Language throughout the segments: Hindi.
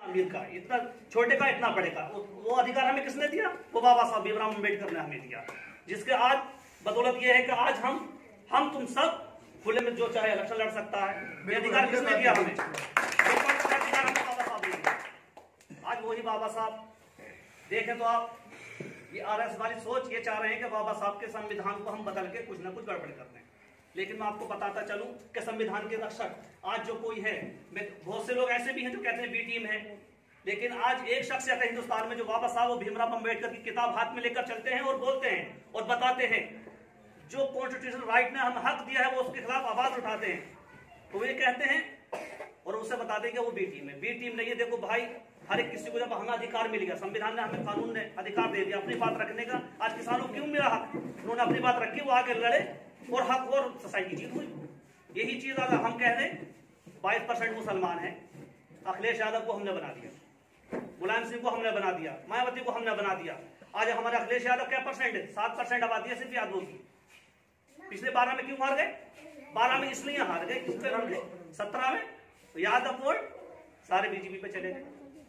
अमीर का, इतना छोटे का इतना बड़े का, वो अधिकार हमें किसने दिया? वो बाबा साहब भीमराव अम्बेडकर ने हमें दिया, जिसके आज बदौलत ये है कि आज हम तुम सब खुले में जो चाहे इलेक्शन लड़ सकता है। ये अधिकार किसने दिया हमें? अधिकार हमें बाबा साहब ने दिया। आज वही बाबा साहब देखें तो आप ये आरएस वाली सोच ये चाह रहे हैं कि बाबा साहब के संविधान को हम बदल के कुछ ना कुछ गड़बड़ कर दें। लेकिन मैं आपको बताता चलूं कि संविधान के रक्षक आज जो कोई है, बहुत से लोग ऐसे भी हैं जो कहते हैं बी टीम है, लेकिन आज एक शख्सियत है हिंदुस्तान में जो बाबा साहब और भीमराव अम्बेडकर की किताब हाथ में लेकर चलते हैं और बोलते हैं और बताते हैं, जो कॉन्स्टिट्यूशनल राइट ने हमें हक दिया है वो उसके खिलाफ आवाज उठाते हैं। तो वे कहते हैं और उसे बताते हैं कि वो बी टीम है। बी टीम नहीं है। देखो भाई, हर एक किसी को जब हमें अधिकार मिल गया, संविधान ने हमें, कानून ने अधिकार दे दिया अपनी बात रखने का, आज किसानों को क्यों मिला हक? उन्होंने अपनी बात रखी, वो आगे लड़े और हक और सोसाइटी जीत हुई। यही चीज अगर हम कह दें 22% मुसलमान है, अखिलेश यादव को हमने बना दिया, मुलायम सिंह को हमने बना दिया, मायावती को हमने बना दिया। आज हमारे अखिलेश यादव क्या परसेंट है? 7% आबादी है सिर्फ यादवों की। पिछले 12 में क्यों हार गए? 12 में इसलिए हार गए, किस पे हार गए? 17 में यादव वोट सारे बीजेपी पे चले गए,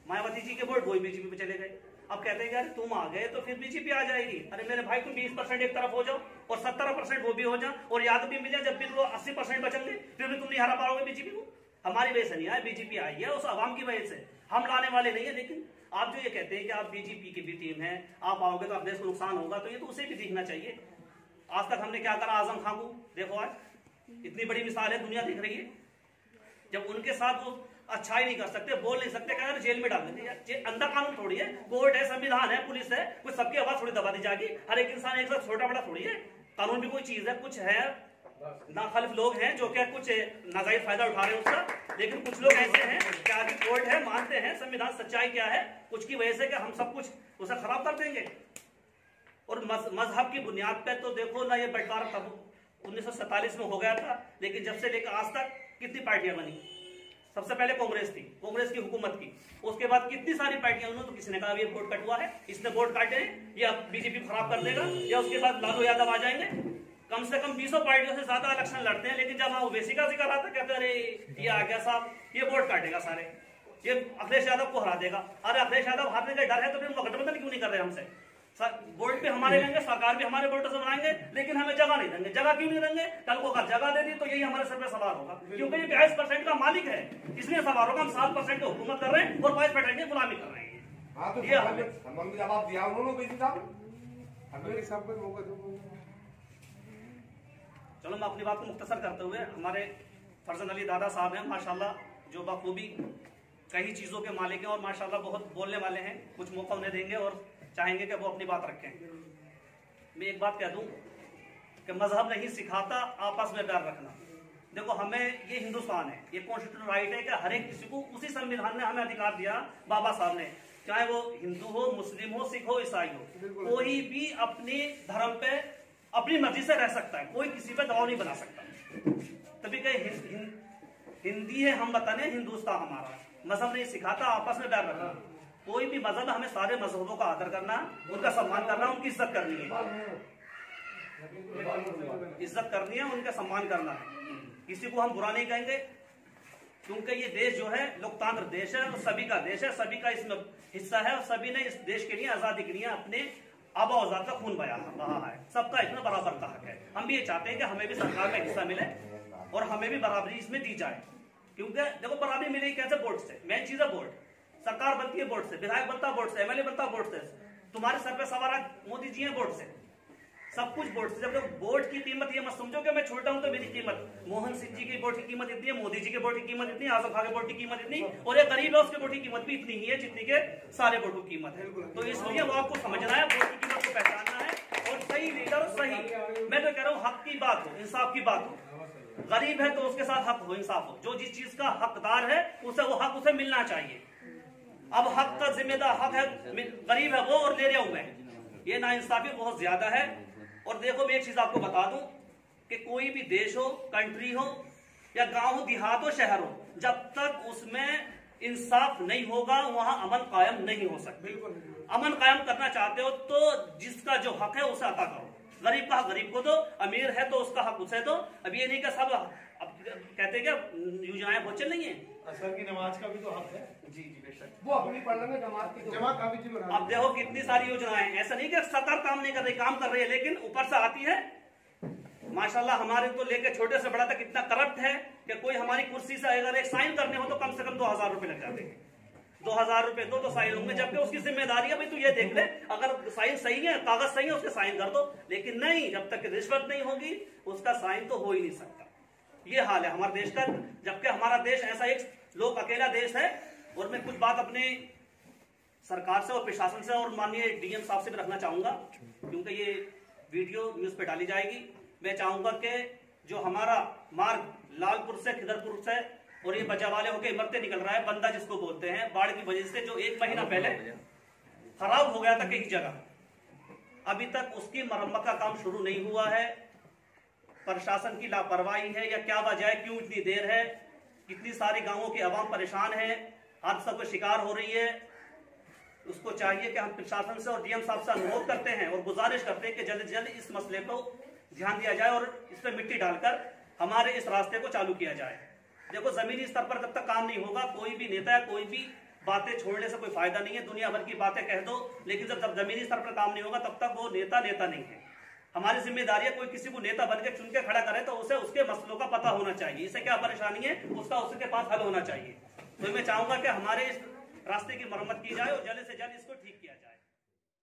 मायावती जी के वोट वही बीजेपी पे चले गए। अब कहते हैं यार तुम आ गए तो फिर बीजेपी आ जाएगी। अरे मेरे भाई, तुम 20% एक तरफ हो जाओ और 17% वो भी हो जाए और यादव भी मिल जाए, जब भी तो 80% बचेंगे, फिर भी तुम नहीं हरा पाओगे बीजेपी को। हमारी वजह से नहीं आया, बीजेपी आई है उस आवाम की वजह से, हम लाने वाले नहीं है। लेकिन आप जो ये कहते हैं कि आप बीजेपी की भी टीम है, आप आओगे तो आप देश को नुकसान होगा, तो ये तो उसे भी दिखना चाहिए। आज तक हमने क्या करा आजम खान को, देखो आज इतनी बड़ी मिसाल है, दुनिया दिख रही है। जब उनके साथ वो अच्छा ही नहीं कर सकते, बोल नहीं सकते, कहते जेल में डाल देते। अंदर कानून थोड़ी है, कोर्ट है, संविधान है, पुलिस है, कोई सबकी आवाज थोड़ी दबा दी जाएगी। हर एक इंसान एक साथ छोटा बड़ा थोड़ी है। कानून भी कोई चीज है, कुछ है नाखालिफ लोग हैं जो क्या कुछ नाजायज फायदा उठा रहे हैं उसका, लेकिन कुछ लोग ऐसे हैं कि आगे कोर्ट है, मानते हैं संविधान सच्चाई क्या है, कुछ की वजह से कि हम सब कुछ उसे खराब कर देंगे। और मजहब की बुनियाद पे तो देखो ना, ये बंटवारा तब 1947 में हो गया था, लेकिन जब से लेकर आज तक कितनी पार्टियां बनी? सबसे पहले कांग्रेस थी, कांग्रेस की हुकूमत की, उसके बाद कितनी सारी पार्टियां, उन्होंने तो किसी ने कहा ये वोट कटुआ है, इसने वोट काटे हैं, ये अब बीजेपी खराब कर देगा, या उसके बाद लालू यादव आ जाएंगे। कम से कम 20 पार्टियों से ज्यादा इलेक्शन लड़ते हैं, लेकिन जब ओवैसी का जिक्र आता कहते अरे ये आ गया साहब, ये वोट काटेगा सारे, ये अखिलेश यादव को हरा देगा। अरे अखिलेश यादव हारने का डर है तो फिर गठबंधन क्यों नहीं कर रहे हमसे? वोट पे हमारे लेंगे, सरकार भी हमारे वोटों से बनाएंगे, लेकिन हमें जगह नहीं देंगे। जगह क्यों नहीं देंगे? कल को अगर जगह दे दी तो यही हमारे सर पे सवार होगा, क्योंकि ये 22% का मालिक है, इसलिए सवार होगा। हम 7% की हुकूमत कर रहे हैं और 22% की गुलामी कर रहे हैं। हाँ, तो ये जवाब दिया उन्होंने। चलो मैं अपनी बात को मुख्तसर करते हुए, हमारे फरजंद अली दादा साहब हैं माशाल्लाह, जो बखूबी कई चीजों के मालिक हैं और माशाल्लाह बहुत बोलने वाले हैं। कुछ मौका उन्हें देंगे और चाहेंगे कि वो अपनी बात रखें। मैं एक बात कह दूं कि मजहब नहीं सिखाता आपस में प्यार रखना। देखो हमें, ये हिंदुस्तान है, ये कॉन्स्टिट्यूशनल राइट है कि हर एक किसी को उसी संविधान ने हमें अधिकार दिया, बाबा साहब ने, चाहे वो हिंदू हो, मुस्लिम हो, सिख हो, ईसाई हो, कोई भी अपने धर्म पे अपनी मर्जी से रह सकता है, कोई किसी पे दबाव नहीं बना सकता। तभी कहीं हिंदी है हम बताने, हिंदुस्तान हमारा। मजहब नहीं सिखाता आपस में प्यार रखना। कोई भी मजहब, हमें सारे मजहबों का आदर करना, उनका सम्मान करना, उनकी इज्जत करनी है, इज्जत करनी है, उनका सम्मान करना है। किसी को हम बुरा नहीं कहेंगे, क्योंकि ये देश जो है लोकतंत्र देश है, सभी का देश है, सभी का इसमें हिस्सा है और सभी ने इस देश के लिए आजादी के लिए अपने आबा औजाद का खून बहा है। सबका इसमें बराबर का हक है। हम भी ये चाहते हैं कि हमें भी सरकार में हिस्सा मिले और हमें भी बराबरी इसमें दी जाए, क्योंकि देखो बराबरी मिलेगी कैसे? वोट से। मेन चीज है वोट। सरकार बनती है वोट से, विधायक बनता है वोट से, एमएलए बनता है वोट से, तुम्हारे सर पे सवार मोदी जी हैं वोट से, सब कुछ वोट से। जब वोट की कीमत, ये मत समझो कि मैं छोटा हूं तो मेरी कीमत, मोहन सिंह जी की वोट की कीमत इतनी है, मोदी जी के वोट की कीमत इतनी, आजम खान के वोट की कीमत इतनी, और ये गरीब है उसके वोट की कीमत भी इतनी ही है जितनी के सारे वोटों की कीमत है। तो इसलिए वो आपको समझना है, वोट की कीमत को पहचानना है और सही लीडर, सही, मैं तो कह रहा हूँ हक की बात हो, इंसाफ की बात हो। गरीब है तो उसके साथ हक हो, इंसाफ हो, जो जिस चीज का हकदार है उसे वो हक उसे मिलना चाहिए। अब हक का जिम्मेदार, हक है, गरीब है वो और ले रहा हूं मैं, ये नाइंसाफी बहुत ज्यादा है। और देखो मैं एक चीज आपको बता दूं कि कोई भी देश हो, कंट्री हो या गांव हो, देहात हो, शहर हो, जब तक उसमें इंसाफ नहीं होगा वहां अमन कायम नहीं हो सकता। अमन कायम करना चाहते हो तो जिसका जो हक है उसे अता करो। गरीब का हक गरीब को दो, अमीर है तो उसका हक उसे दो। अब ये नहीं कि सब, अब कहते क्या योजनाएं बहुत चल रही है, असर की नमाज का भी तो हक है। जी जी बेशक। वो अपनी पढ़ लेंगे जमात काफी बना। अब देखो कितनी सारी योजनाएं, ऐसा नहीं कि सरकार काम नहीं कर रही, काम कर रही है, लेकिन ऊपर से आती है माशाल्लाह हमारे तो लेके छोटे से बड़ा तक इतना करप्ट है कि कोई हमारी कुर्सी से अगर एक साइन करने हो तो कम से कम 2000 रुपए लग जाते हैं। 2000 रुपए दो तो साइन होंगे, जबकि उसकी जिम्मेदारी है भाई तू ये देख ले, अगर साइन सही है, कागज सही है, उसके साइन कर दो। लेकिन नहीं, जब तक रिश्वत नहीं होगी उसका साइन तो हो ही नहीं सकता। ये हाल है हमारे देश का, जबकि हमारा देश ऐसा एक लोक अकेला देश है। और मैं कुछ बात अपने सरकार से और प्रशासन से और माननीय डीएम साहब से भी रखना चाहूंगा, क्योंकि ये वीडियो न्यूज पे डाली जाएगी। मैं चाहूंगा कि जो हमारा मार्ग लालपुर से खिदरपुर से और ये बचा वाले होकर इमरते निकल रहा है, बंदा जिसको बोलते हैं, बाढ़ की वजह से जो 1 महीना पहले खराब हो गया था कई जगह, अभी तक उसकी मरम्मत का काम शुरू नहीं हुआ है। प्रशासन की लापरवाही है या क्या वजह है, क्यों इतनी देर है? कितनी सारे गांवों के अवाम परेशान है, हादसों का शिकार हो रही है। उसको चाहिए कि हम प्रशासन से और डीएम साहब से अनुरोध करते हैं और गुजारिश करते हैं कि जल्द से जल्द इस मसले को ध्यान दिया जाए और इस पर मिट्टी डालकर हमारे इस रास्ते को चालू किया जाए। देखो जमीनी स्तर पर जब तक काम नहीं होगा, कोई भी नेता है, कोई भी बातें छोड़ने से कोई फायदा नहीं है। दुनिया भर की बातें कह दो, लेकिन जब जमीनी स्तर पर काम नहीं होगा तब तक वो नेता नहीं है। हमारी जिम्मेदारी है कोई किसी को नेता बनकर चुन के खड़ा करे तो उसे उसके मसलों का पता होना चाहिए, इसे क्या परेशानी है उसका उसके पास हल होना चाहिए। तो मैं चाहूंगा कि हमारे इस रास्ते की मरम्मत की जाए और जल्द से जल्द इसको ठीक